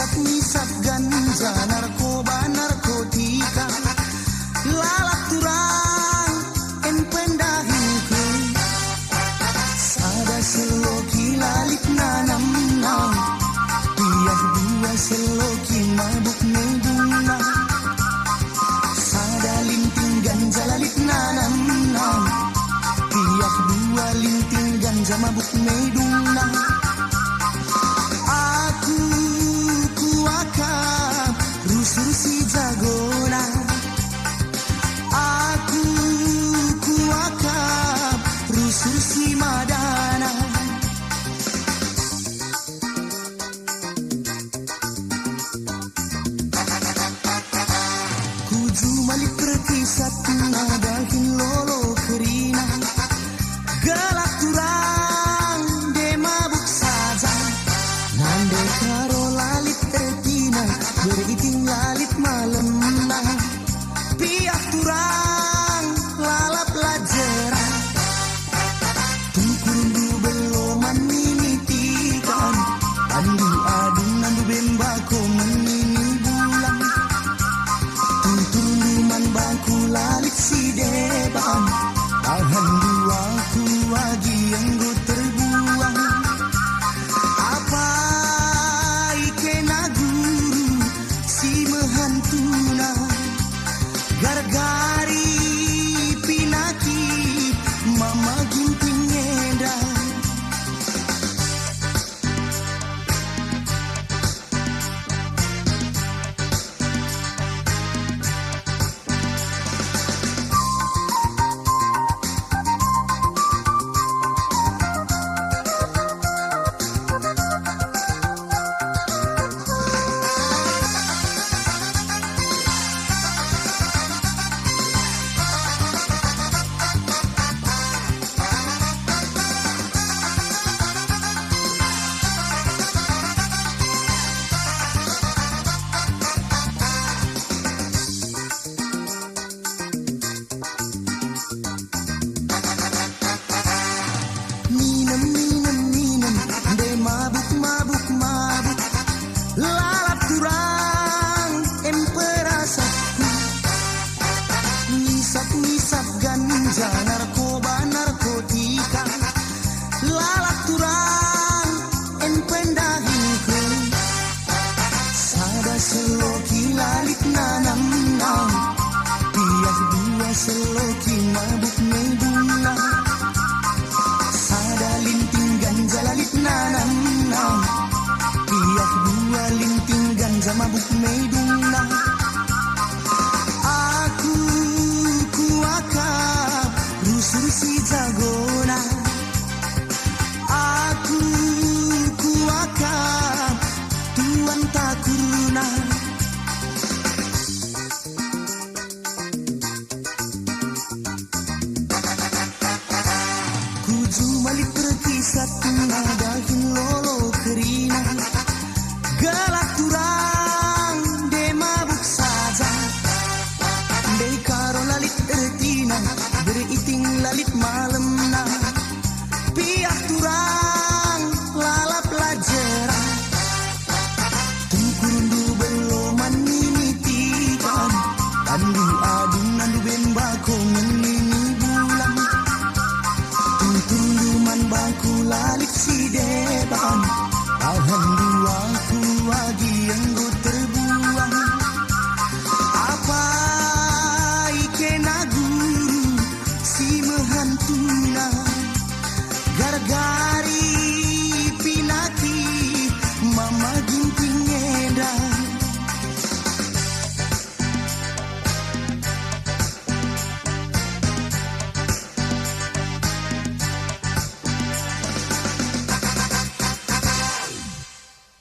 Misap ganja, narkoba, narkotika, lalap turang, en pendahin ke. Sada seloki lalit nanam nam, piyah dua seloki mabuk meduna. Sada linting ganja lalit nanam nam, piyah dua linting ganja mabuk meduna. Rusi jagona, aku kuakap rususi madana. Kuju malik perkisat nadahin lolo kerina, galak turang de mabuk saja, nande karo lalit etina. Beriting lalit malam nah, pihak turang lalap lajeran. Tukundu belum menimitikan, andu adun andu bembako menini bulan. Tutundu man baku lalit si depan, tahan dua ku lagi yang go terbuang. Apa ikena guru si mehantuna, gargari pinaki mama ginting ngeda. Minem, de mabuk, lalap turang, emperasatku. Misap ganja, narkoba, narkotika, lalap turang, en pendahinku. Sada seloki lalit nanam nam, piyah dua seloki mabuk meduna. Sada linting ganja lalit nanam nam, piyah dua linting ganja mabuk meduna.